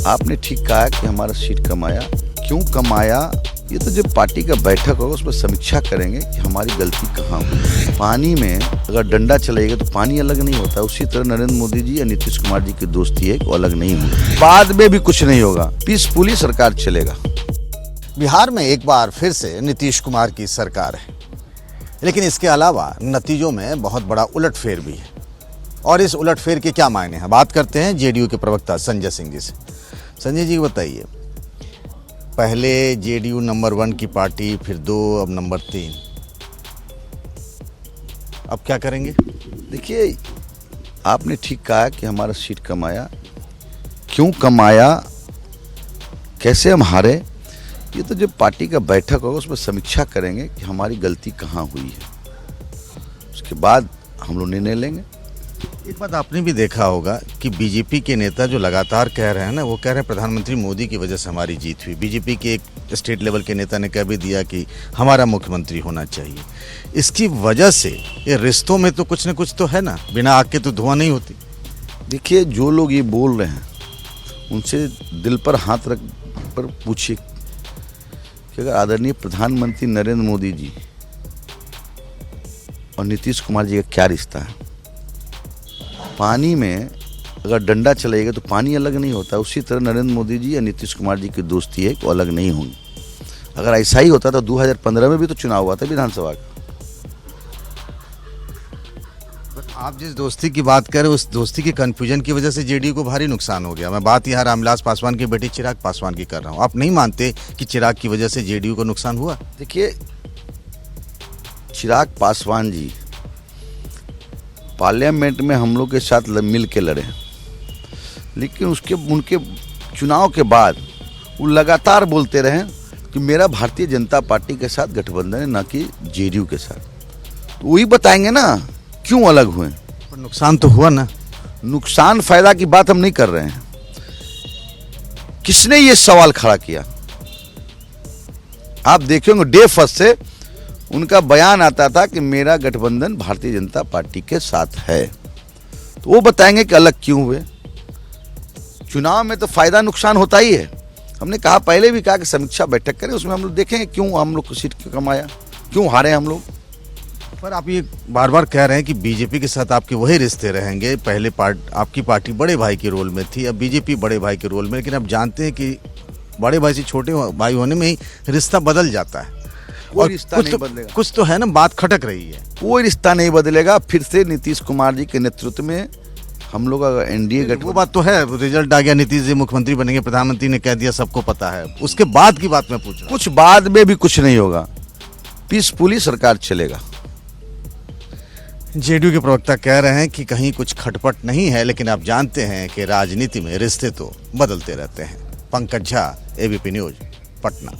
आपने ठीक कहा कि हमारा सीट कमाया। क्यों कमाया, ये तो जब पार्टी का बैठक होगा उसमें समीक्षा करेंगे कि हमारी गलती कहाँ हुई। पानी में अगर डंडा चलेगा तो पानी अलग नहीं होता, उसी तरह नरेंद्र मोदी जी या नीतीश कुमार जी की दोस्ती है वो अलग नहीं होगी। बाद में भी कुछ नहीं होगा, पीसफुली सरकार चलेगा। बिहार में एक बार फिर से नीतीश कुमार की सरकार है, लेकिन इसके अलावा नतीजों में बहुत बड़ा उलटफेर भी है। और इस उलटफेर के क्या मायने हैं, बात करते हैं जेडीयू के प्रवक्ता संजय सिंह जी से। संजय जी बताइए, पहले जेडीयू नंबर 1 की पार्टी, फिर 2, अब नंबर 3, अब क्या करेंगे? देखिए, आपने ठीक कहा कि हमारा सीट कमाया। क्यों कमाया, कैसे हम हारे, ये तो जब पार्टी का बैठक होगा उसमें समीक्षा करेंगे कि हमारी गलती कहाँ हुई है। उसके बाद हम लोग निर्णय लेंगे। एक बात आपने भी देखा होगा कि बीजेपी के नेता जो लगातार कह रहे हैं ना, वो कह रहे हैं प्रधानमंत्री मोदी की वजह से हमारी जीत हुई। बीजेपी के एक स्टेट लेवल के नेता ने कह भी दिया कि हमारा मुख्यमंत्री होना चाहिए। इसकी वजह से ये रिश्तों में तो कुछ न कुछ तो है ना, बिना आग के तो धुआं नहीं होती। देखिए, जो लोग ये बोल रहे हैं उनसे दिल पर हाथ रख पर पूछिए कि अगर आदरणीय प्रधानमंत्री नरेंद्र मोदी जी और नीतीश कुमार जी का क्या रिश्ता है। पानी में अगर डंडा चलेगा तो पानी अलग नहीं होता, उसी तरह नरेंद्र मोदी जी या नीतीश कुमार जी की दोस्ती है वो अलग नहीं होंगी। अगर ऐसा ही होता तो 2015 में भी तो चुनाव हुआ था विधानसभा का। आप जिस दोस्ती की बात कर रहे हैं, उस दोस्ती के कंफ्यूजन की वजह से जेडीयू को भारी नुकसान हो गया। मैं बात यहाँ रामविलास पासवान की बेटी चिराग पासवान की कर रहा हूँ। आप नहीं मानते कि चिराग की वजह से जेडीयू को नुकसान हुआ? देखिए, चिराग पासवान जी पार्लियामेंट में हम लोग के साथ मिल के लड़े, लेकिन उनके चुनाव के बाद वो लगातार बोलते रहे कि मेरा भारतीय जनता पार्टी के साथ गठबंधन है, ना कि जेडीयू के साथ। तो वही बताएंगे ना क्यों अलग हुए। पर नुकसान तो हुआ ना। नुकसान फायदा की बात हम नहीं कर रहे हैं। किसने ये सवाल खड़ा किया? आप देखेंगे डे फर्स्ट से उनका बयान आता था कि मेरा गठबंधन भारतीय जनता पार्टी के साथ है। तो वो बताएंगे कि अलग क्यों हुए। चुनाव में तो फायदा नुकसान होता ही है। हमने कहा, पहले भी कहा कि समीक्षा बैठक करें, उसमें हम लोग देखेंगे क्यों हम लोग को सीट क्यों कमाया, क्यों हारे हम लोग। पर आप ये बार बार कह रहे हैं कि बीजेपी के साथ आपके वही रिश्ते रहेंगे। पहले आपकी पार्टी बड़े भाई के रोल में थी, अब बीजेपी बड़े भाई के रोल में। लेकिन अब जानते हैं कि बड़े भाई से छोटे भाई होने में ही रिश्ता बदल जाता है। कोई रिश्ता नहीं बदलेगा। कुछ तो है ना, बात खटक रही है। कोई रिश्ता नहीं बदलेगा। फिर से नीतीश कुमार जी के नेतृत्व में हम लोग अगर एनडीए गठबंधन, वो बात तो है, रिजल्ट आ गया, नीतीश जी मुख्यमंत्री बनेंगे, प्रधानमंत्री ने कह दिया, सबको पता है। उसके बाद की बात मैं पूछ रहा हूं। कुछ बाद में भी कुछ नहीं होगा, पीसफुली सरकार चलेगा। जेडीयू के प्रवक्ता कह रहे हैं कि कहीं कुछ खटपट नहीं है, लेकिन आप जानते हैं कि राजनीति में रिश्ते तो बदलते रहते हैं। Pankaj Jha, ABP news, Patna.